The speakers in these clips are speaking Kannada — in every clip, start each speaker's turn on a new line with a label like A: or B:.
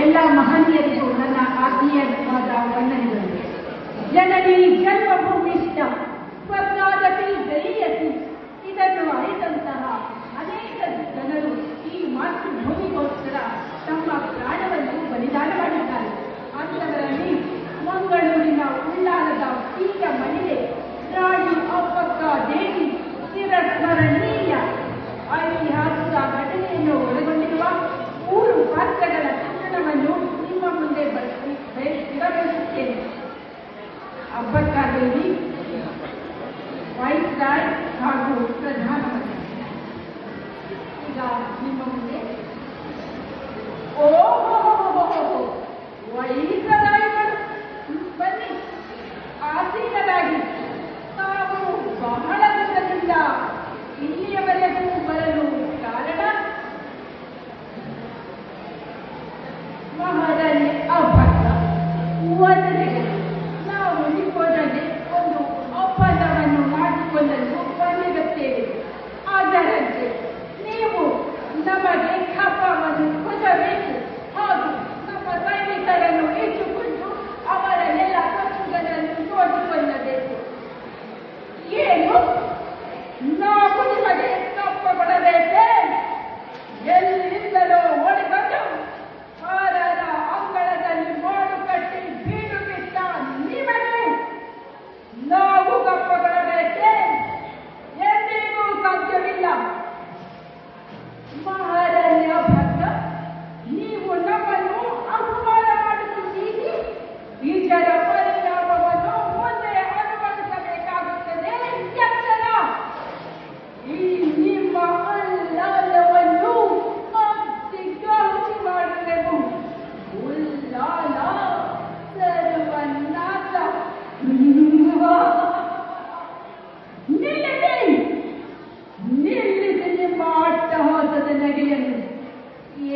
A: ಎಲ್ಲ ಮಹನೀಯರಿಗೂ ನನ್ನ ಆತ್ಮೀಯವಾದ ವಂದನೆಗಳು. ಜನನಿ ಜನ್ಮಭೂಮಿಷ್ಠ ಸ್ವರ್ಗಾದಪಿ ಗರೀಯಸಿ. ಇದನ್ನು ಅರಿತಂತಹ ಅನೇಕ ಜನರು ಈ ಮಾತೃಭೂಮಿಗೋಸ್ಕರ ತಮ್ಮ ಪ್ರಾಣವನ್ನು ಬಲಿದಾನ ಮಾಡಿದ್ದಾರೆ. ಅಂಥವರಲ್ಲಿ ಮಂಗಳೂರಿನ ಉಳ್ಳಾಲದ ವೀರ ಮಹಿಳೆ ರಾಣಿ ಅಪ್ಪಕ್ಕ ದೇವಿ ಚಿರಸ್ಮರಣೀಯ ಐತಿಹಾಸಿಕ ಘಟನೆಯನ್ನು ಒಳಗೊಂಡಿರುವ 3 ಪಾತ್ರಗಳ ಚಿತ್ರಣವನ್ನು ನಿಮ್ಮ ಮುಂದೆ ಇಡಬಯಸುತ್ತೇನೆ. ಅಪ್ಪಕ್ಕ ದೇವಿ, ವೈಸ್ರಾಯ್ ಹಾಗೂ ಪ್ರಧಾನಮಂತ್ರಿ. ಈಗ ನಿಮ್ಮ ಮುಂದೆ ವೈಸ್ರಾಯ್ಗಳು ಬನ್ನಿ, ಆಸೀನರಾಗಿ. ತಾವು ಬಹಳ ದಿನದಿಂದ ಇಲ್ಲಿಯವರೆಗೂ ಬರಲು ಕಾರಣ ಮಹಾರಾಣಿ ಅಪ್ಪಕ್ಕ. ವಂದನೆಗಳು. ನಾವು ನಿಮ್ಮೊಡನೆ ಒಂದು ಒಪ್ಪಂದವನ್ನು ಮಾಡಿಕೊಳ್ಳಲು ಬಂದಿರುತ್ತೇವೆ. ಅದರಂತೆ ನೀವು ನಮಗೆ ಕಪ್ಪವನ್ನು ಕೊಡಬೇಕು ಹಾಗೂ ನಮ್ಮ ಸೈನಿಕರನ್ನು ಇಟ್ಟುಕೊಂಡು ಅವರ ಎಲ್ಲ ಕಸುಗಳನ್ನು ನೋಡಿಕೊಳ್ಳಬೇಕು. ಏನು? ನಾವು ನಿಮಗೆ ಕಪ್ಪ ಕೊಡಬೇಕೇ? ಎಲ್ಲಿಂದಲೋ ಓಡಿಕೊಂಡು ಹೊರದ ಅಂಗಳದಲ್ಲಿ ಮೋಡು ಕಟ್ಟಿ ಬೀಡು ಬಿಟ್ಟ ನಿಮಗೆ ನಾವು ಕಪ್ಪ ಕೊಡಬೇಕೇ? ಎಂದಿಗೂ ಸಾಧ್ಯವಿಲ್ಲ. ಮಹಾರಾಣಿ ಅಪ್ಪಕ್ಕ, ನೀವು ನಮ್ಮನ್ನು ಅವಮಾನ ಮಾಡುತ್ತಿದ್ದೀರಿ. ಇದರ ಪರಿಣಾಮವನ್ನು ಮುಂದೆ ಅನುಭವಿಸಬೇಕಾಗುತ್ತದೆ. ಎಚ್ಚರ! ಈ ನಿಮ್ಮ ಉಲ್ಲಾಲವನ್ನು ಅತಿಕ್ರಮಿಸಿ ಮಾಡುವೆವು. ಉಲ್ಲಾಲ ಸರ್ವನಾಶ. ನಿಲ್ಲಿಸಿ ನಿಮ್ಮ ಅಟ್ಟಹಾಸದ ನಗೆಯನ್ನು.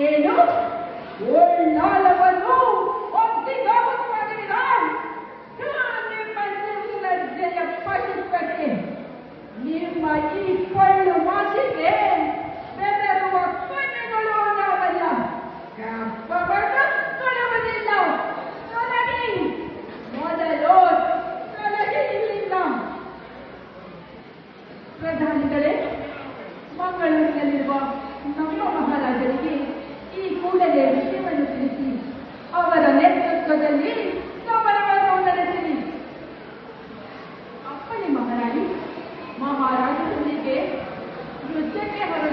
A: ಏನು? ಉಲ್ಲಾಲವನ್ನು ಒತ್ತಿಗಾಗುತ್ತಿದ್ದೀರಾ? ನಿಮ್ಮ ನಿರ್ಲಜ್ಜೆಯ ಪಶುತ್ವಕ್ಕೆ, ನಿಮ್ಮ ಈ ಕೊಳ್ಳು ಮಾತಿಗೆ ಬೆದರುವ ಕಣ್ಣುಗಳು ನಾವಲ್ಲ. ಕಪ್ಪವನ್ನು ಕೊಡುವುದಿಲ್ಲ. ತೊಲಗಿ, ಮೊದಲು ತೊಲಗಿ ಇಲ್ಲಿಂದ. ಪ್ರಧಾನಿಗಳೇ, ಮಂಗಳೂರಿನಲ್ಲಿರುವ ನಮ್ಮ ಮಹಾರಾಜರಿಗೆ ಈ ಕೂಡಲೇ ವಿಷಯವನ್ನು ತಿಳಿಸಿ ಅವರ ನೇತೃತ್ವದಲ್ಲಿ ಸಮರವನ್ನು ನಡೆಸಿರಿ. ಅಪ್ಪಣೆ ಮಹಾರಾಣಿ. ಮಹಾರಾಜರೊಂದಿಗೆ ಯುದ್ಧಕ್ಕೆ ಹೊರ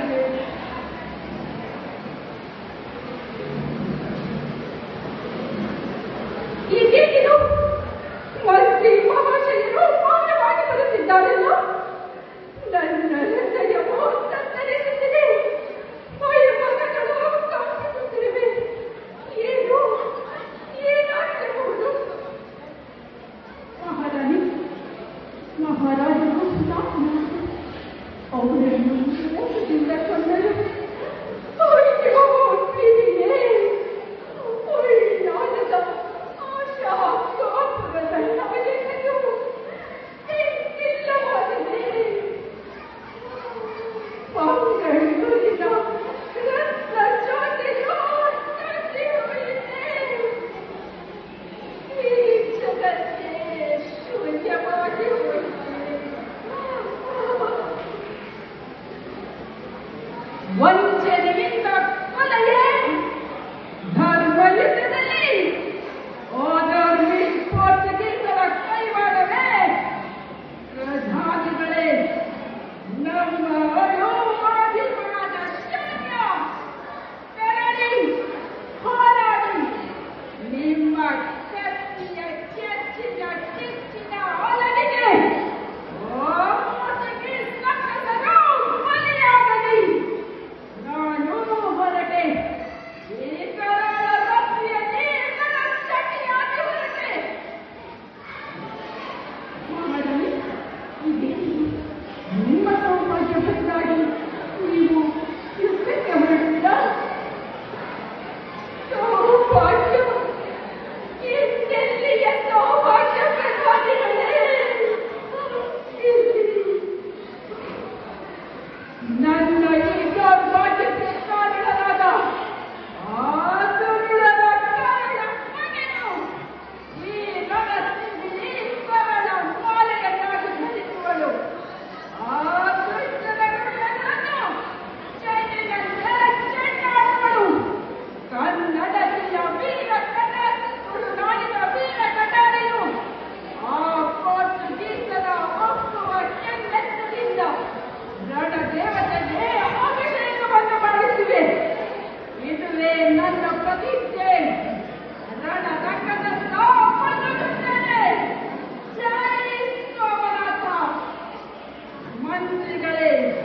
A: ಪ್ರತಿಜ್ಞೆ ರಣರಂಗದ ಪಡೆದುತ್ತೇನೆ. ಜೈ ಸೋಮನಾಥ. ಮಂತ್ರಿಗಳೇ,